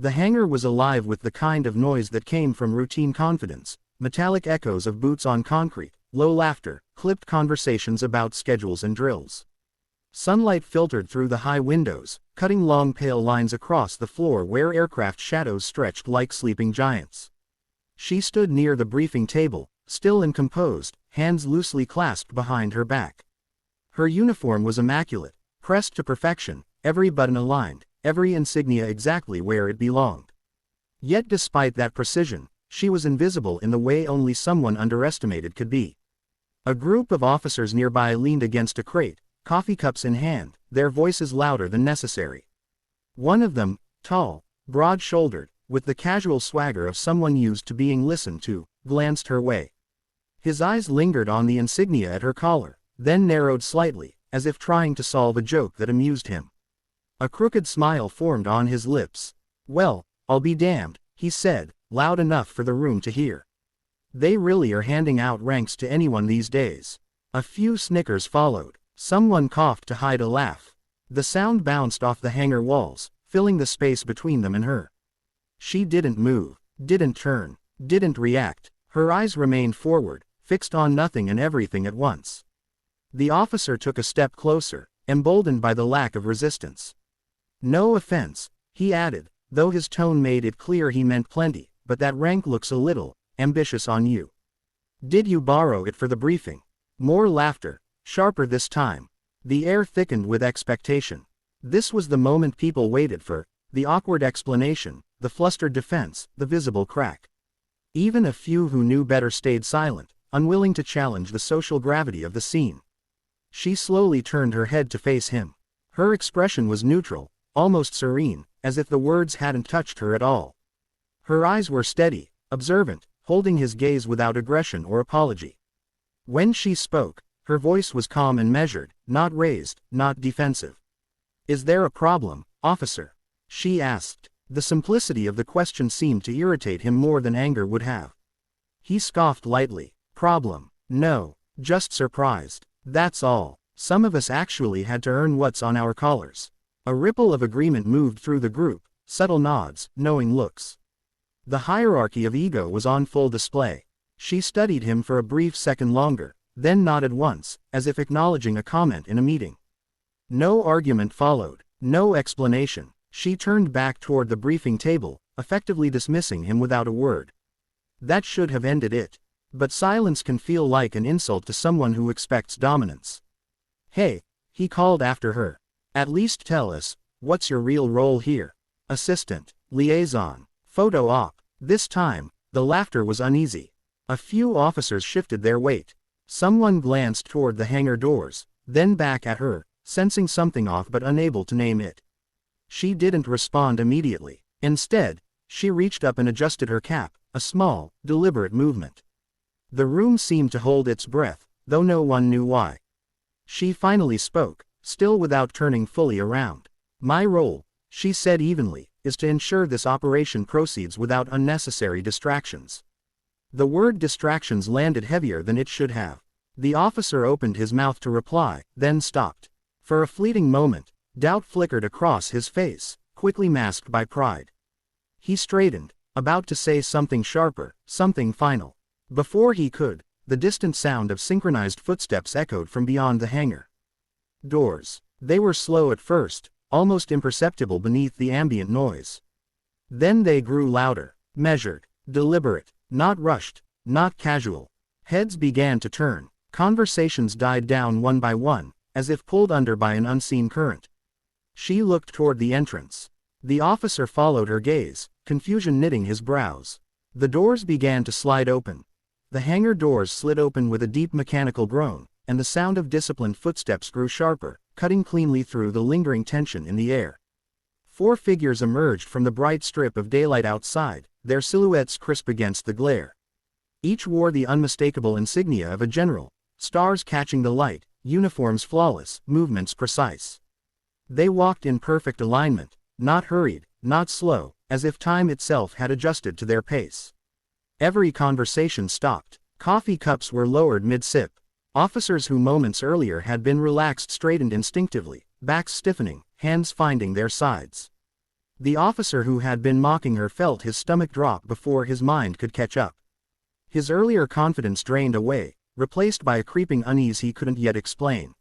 The hangar was alive with the kind of noise that came from routine confidence, metallic echoes of boots on concrete, low laughter, clipped conversations about schedules and drills. Sunlight filtered through the high windows, cutting long pale lines across the floor where aircraft shadows stretched like sleeping giants. She stood near the briefing table, still and composed, hands loosely clasped behind her back. Her uniform was immaculate, pressed to perfection, every button aligned, every insignia exactly where it belonged. Yet despite that precision, she was invisible in the way only someone underestimated could be. A group of officers nearby leaned against a crate, coffee cups in hand, their voices louder than necessary. One of them, tall, broad-shouldered, with the casual swagger of someone used to being listened to, glanced her way. His eyes lingered on the insignia at her collar, then narrowed slightly, as if trying to solve a joke that amused him. A crooked smile formed on his lips. "Well, I'll be damned," he said, loud enough for the room to hear. "They really are handing out ranks to anyone these days." A few snickers followed. Someone coughed to hide a laugh. The sound bounced off the hangar walls, filling the space between them and her. She didn't move, didn't turn, didn't react. Her eyes remained forward, fixed on nothing and everything at once. The officer took a step closer, emboldened by the lack of resistance. "No offense," he added, though his tone made it clear he meant plenty, "but that rank looks a little ambitious on you. Did you borrow it for the briefing?" More laughter, sharper this time. The air thickened with expectation. This was the moment people waited for, the awkward explanation, the flustered defense, the visible crack. Even a few who knew better stayed silent, unwilling to challenge the social gravity of the scene. She slowly turned her head to face him. Her expression was neutral, almost serene, as if the words hadn't touched her at all. Her eyes were steady, observant, holding his gaze without aggression or apology. When she spoke, her voice was calm and measured, not raised, not defensive. "Is there a problem, officer?" she asked. The simplicity of the question seemed to irritate him more than anger would have. He scoffed lightly. "Problem? No, just surprised. That's all. Some of us actually had to earn what's on our collars." A ripple of agreement moved through the group, subtle nods, knowing looks. The hierarchy of ego was on full display. She studied him for a brief second longer, then nodded once, as if acknowledging a comment in a meeting. No argument followed, no explanation. She turned back toward the briefing table, effectively dismissing him without a word. That should have ended it. But silence can feel like an insult to someone who expects dominance. "Hey," he called after her. "At least tell us, what's your real role here? Assistant, liaison, photo op?" This time, the laughter was uneasy. A few officers shifted their weight. Someone glanced toward the hangar doors, then back at her, sensing something off but unable to name it. She didn't respond immediately. Instead, she reached up and adjusted her cap, a small, deliberate movement. The room seemed to hold its breath, though no one knew why. She finally spoke, still without turning fully around. "My role," she said evenly, "is to ensure this operation proceeds without unnecessary distractions." The word distractions landed heavier than it should have. The officer opened his mouth to reply, then stopped. For a fleeting moment, doubt flickered across his face, quickly masked by pride. He straightened, about to say something sharper, something final. Before he could, the distant sound of synchronized footsteps echoed from beyond the hangar. Doors. They were slow at first, almost imperceptible beneath the ambient noise. Then they grew louder, measured, deliberate, not rushed, not casual. Heads began to turn, conversations died down one by one, as if pulled under by an unseen current. She looked toward the entrance. The officer followed her gaze, confusion knitting his brows. The doors began to slide open. The hangar doors slid open with a deep mechanical groan, and the sound of disciplined footsteps grew sharper, cutting cleanly through the lingering tension in the air. 4 figures emerged from the bright strip of daylight outside, their silhouettes crisp against the glare. Each wore the unmistakable insignia of a general, stars catching the light, uniforms flawless, movements precise. They walked in perfect alignment, not hurried, not slow, as if time itself had adjusted to their pace. Every conversation stopped. Coffee cups were lowered mid-sip. Officers who moments earlier had been relaxed straightened instinctively, backs stiffening, hands finding their sides. The officer who had been mocking her felt his stomach drop before his mind could catch up. His earlier confidence drained away, replaced by a creeping unease he couldn't yet explain.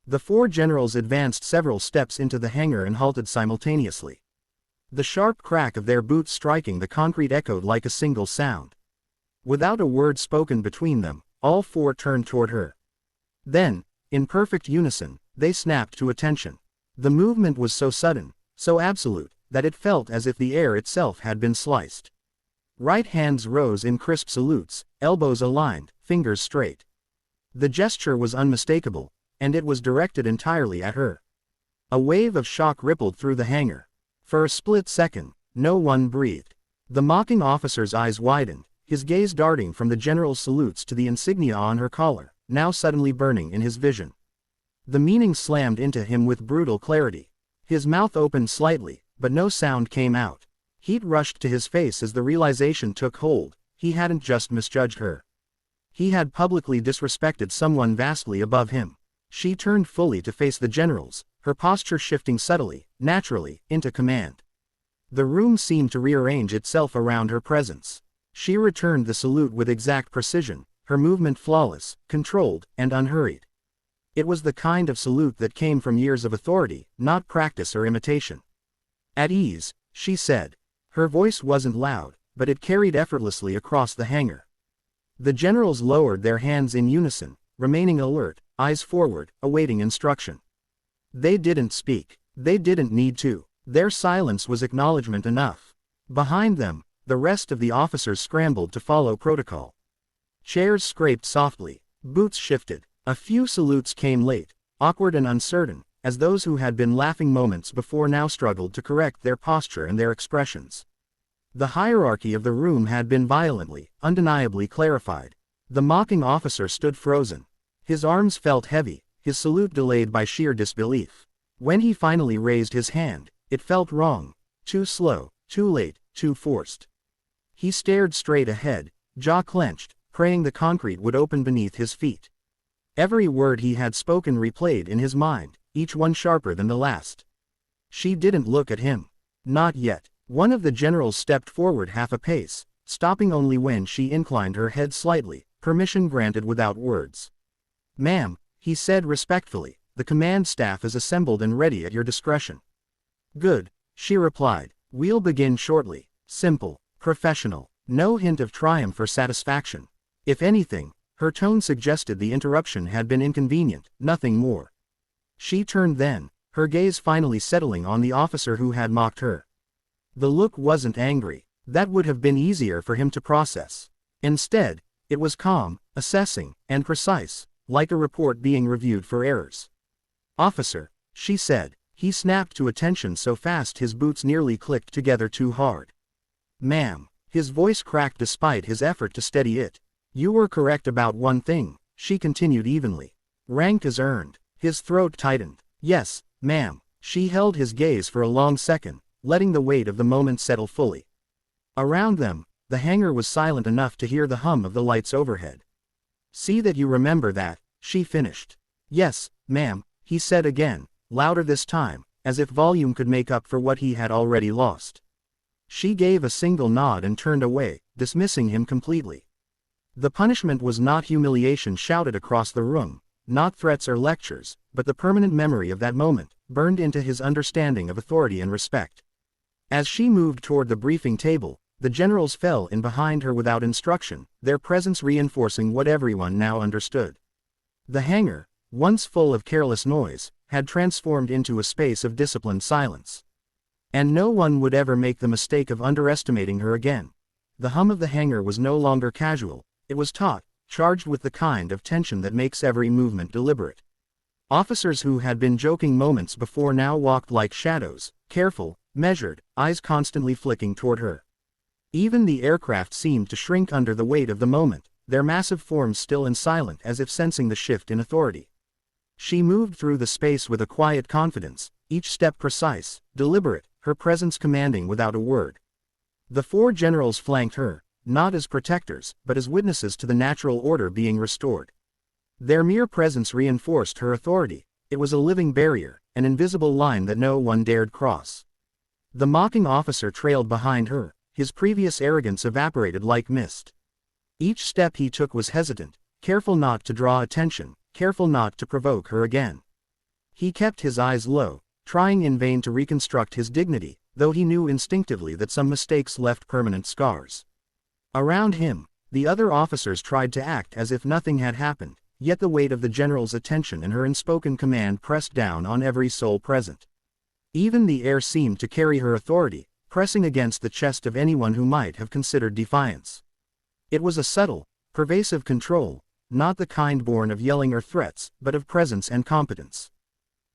The four generals advanced several steps into the hangar and halted simultaneously. The sharp crack of their boots striking the concrete echoed like a single sound. Without a word spoken between them, all four turned toward her. Then, in perfect unison, they snapped to attention. The movement was so sudden, so absolute, that it felt as if the air itself had been sliced. Right hands rose in crisp salutes, elbows aligned, fingers straight. The gesture was unmistakable, and it was directed entirely at her. A wave of shock rippled through the hangar. For a split second, no one breathed. The mocking officer's eyes widened, his gaze darting from the general's salutes to the insignia on her collar, now suddenly burning in his vision. The meaning slammed into him with brutal clarity. His mouth opened slightly, but no sound came out. Heat rushed to his face as the realization took hold: he hadn't just misjudged her. He had publicly disrespected someone vastly above him. She turned fully to face the generals, her posture shifting subtly, naturally, into command. The room seemed to rearrange itself around her presence. She returned the salute with exact precision, her movement flawless, controlled, and unhurried. It was the kind of salute that came from years of authority, not practice or imitation. "At ease," she said. Her voice wasn't loud, but it carried effortlessly across the hangar. The generals lowered their hands in unison, remaining alert, eyes forward, awaiting instruction. They didn't speak. They didn't need to. Their silence was acknowledgement enough. Behind them, the rest of the officers scrambled to follow protocol. Chairs scraped softly, boots shifted. A few salutes came late, awkward and uncertain, as those who had been laughing moments before now struggled to correct their posture and their expressions. The hierarchy of the room had been violently, undeniably clarified. The mocking officer stood frozen. His arms felt heavy, his salute delayed by sheer disbelief. When he finally raised his hand, it felt wrong, too slow, too late, too forced. He stared straight ahead, jaw clenched, praying the concrete would open beneath his feet. Every word he had spoken replayed in his mind, each one sharper than the last. She didn't look at him. Not yet. One of the generals stepped forward half a pace, stopping only when she inclined her head slightly, permission granted without words. "Ma'am," he said respectfully, "the command staff is assembled and ready at your discretion." "Good," she replied. "We'll begin shortly." Simple, professional, no hint of triumph or satisfaction. If anything, her tone suggested the interruption had been inconvenient, nothing more. She turned then, her gaze finally settling on the officer who had mocked her. The look wasn't angry. That would have been easier for him to process. Instead, it was calm, assessing, and precise, like a report being reviewed for errors. "Officer," she said. He snapped to attention so fast his boots nearly clicked together too hard. "Ma'am." His voice cracked despite his effort to steady it. "You were correct about one thing," she continued evenly. "Rank is earned." His throat tightened. "Yes, ma'am." She held his gaze for a long second, letting the weight of the moment settle fully. Around them, the hangar was silent enough to hear the hum of the lights overhead. "See that you remember that," she finished. "Yes, ma'am," he said again, louder this time, as if volume could make up for what he had already lost. She gave a single nod and turned away, dismissing him completely. The punishment was not humiliation shouted across the room, not threats or lectures, but the permanent memory of that moment, burned into his understanding of authority and respect. As she moved toward the briefing table, the generals fell in behind her without instruction, their presence reinforcing what everyone now understood. The hangar, once full of careless noise, had transformed into a space of disciplined silence. And no one would ever make the mistake of underestimating her again. The hum of the hangar was no longer casual, it was taut, charged with the kind of tension that makes every movement deliberate. Officers who had been joking moments before now walked like shadows, careful, measured, eyes constantly flicking toward her. Even the aircraft seemed to shrink under the weight of the moment, their massive forms still and silent as if sensing the shift in authority. She moved through the space with a quiet confidence, each step precise, deliberate, her presence commanding without a word. The four generals flanked her, not as protectors, but as witnesses to the natural order being restored. Their mere presence reinforced her authority. It was a living barrier, an invisible line that no one dared cross. The mocking officer trailed behind her, his previous arrogance evaporated like mist. Each step he took was hesitant, careful not to draw attention, careful not to provoke her again. He kept his eyes low, trying in vain to reconstruct his dignity, though he knew instinctively that some mistakes left permanent scars. Around him, the other officers tried to act as if nothing had happened, yet the weight of the general's attention and her unspoken command pressed down on every soul present. Even the air seemed to carry her authority, pressing against the chest of anyone who might have considered defiance. It was a subtle, pervasive control, not the kind born of yelling or threats, but of presence and competence.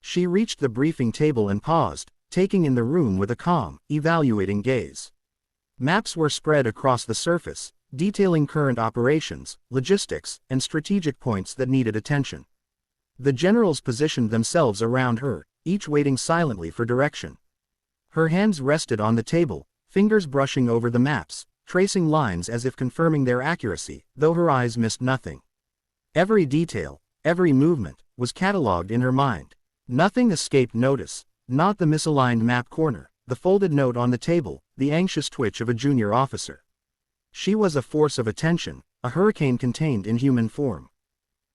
She reached the briefing table and paused, taking in the room with a calm, evaluating gaze. Maps were spread across the surface, detailing current operations, logistics, and strategic points that needed attention. The generals positioned themselves around her, each waiting silently for direction. Her hands rested on the table, fingers brushing over the maps, tracing lines as if confirming their accuracy, though her eyes missed nothing. Every detail, every movement, was catalogued in her mind. Nothing escaped notice, not the misaligned map corner, the folded note on the table, the anxious twitch of a junior officer. She was a force of attention, a hurricane contained in human form.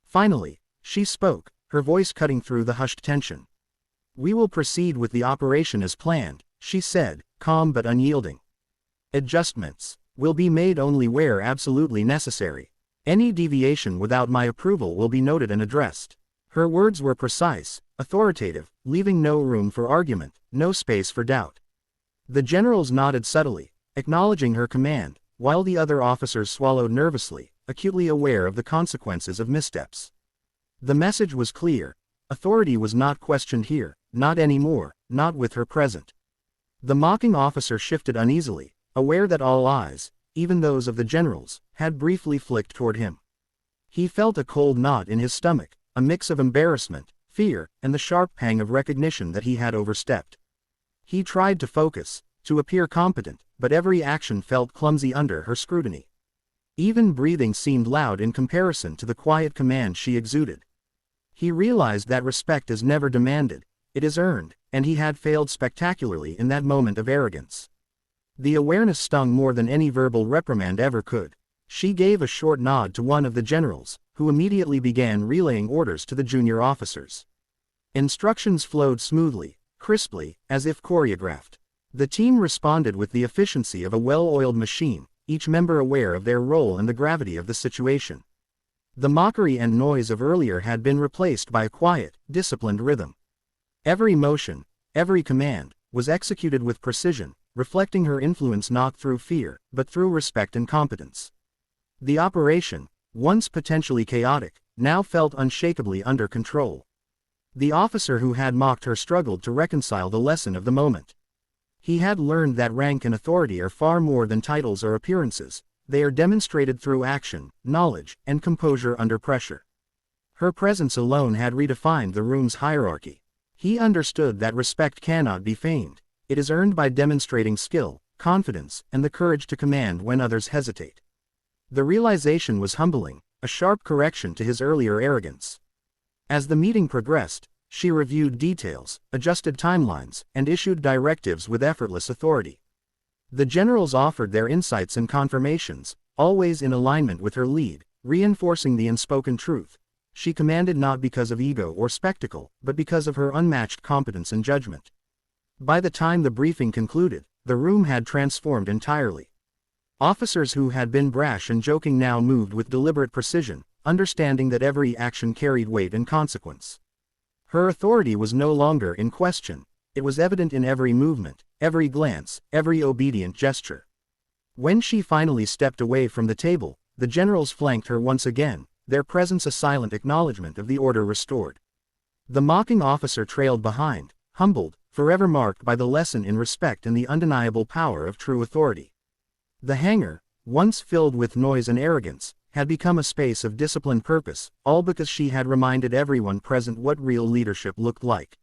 Finally, she spoke, her voice cutting through the hushed tension. "We will proceed with the operation as planned," she said, calm but unyielding. "Adjustments will be made only where absolutely necessary. Any deviation without my approval will be noted and addressed." Her words were precise, authoritative, leaving no room for argument, no space for doubt. The generals nodded subtly, acknowledging her command, while the other officers swallowed nervously, acutely aware of the consequences of missteps. The message was clear. Authority was not questioned here, not anymore, not with her present. The mocking officer shifted uneasily, aware that all eyes, even those of the generals, had briefly flicked toward him. He felt a cold knot in his stomach, a mix of embarrassment, fear, and the sharp pang of recognition that he had overstepped. He tried to focus, to appear competent, but every action felt clumsy under her scrutiny. Even breathing seemed loud in comparison to the quiet command she exuded. He realized that respect is never demanded, it is earned, and he had failed spectacularly in that moment of arrogance. The awareness stung more than any verbal reprimand ever could. She gave a short nod to one of the generals, who immediately began relaying orders to the junior officers. Instructions flowed smoothly, crisply, as if choreographed. The team responded with the efficiency of a well-oiled machine, each member aware of their role and the gravity of the situation. The mockery and noise of earlier had been replaced by a quiet, disciplined rhythm. Every motion, every command, was executed with precision, reflecting her influence not through fear, but through respect and competence. The operation, once potentially chaotic, now felt unshakably under control. The officer who had mocked her struggled to reconcile the lesson of the moment. He had learned that rank and authority are far more than titles or appearances, they are demonstrated through action, knowledge, and composure under pressure. Her presence alone had redefined the room's hierarchy. He understood that respect cannot be feigned. It is earned by demonstrating skill, confidence, and the courage to command when others hesitate. The realization was humbling, a sharp correction to his earlier arrogance. As the meeting progressed, she reviewed details, adjusted timelines, and issued directives with effortless authority. The generals offered their insights and confirmations, always in alignment with her lead, reinforcing the unspoken truth. She commanded not because of ego or spectacle, but because of her unmatched competence and judgment. By the time the briefing concluded, the room had transformed entirely. Officers who had been brash and joking now moved with deliberate precision, understanding that every action carried weight and consequence. Her authority was no longer in question. It was evident in every movement, every glance, every obedient gesture. When she finally stepped away from the table, the generals flanked her once again, their presence a silent acknowledgement of the order restored. The mocking officer trailed behind, humbled, forever marked by the lesson in respect and the undeniable power of true authority. The hangar, once filled with noise and arrogance, had become a space of disciplined purpose, all because she had reminded everyone present what real leadership looked like.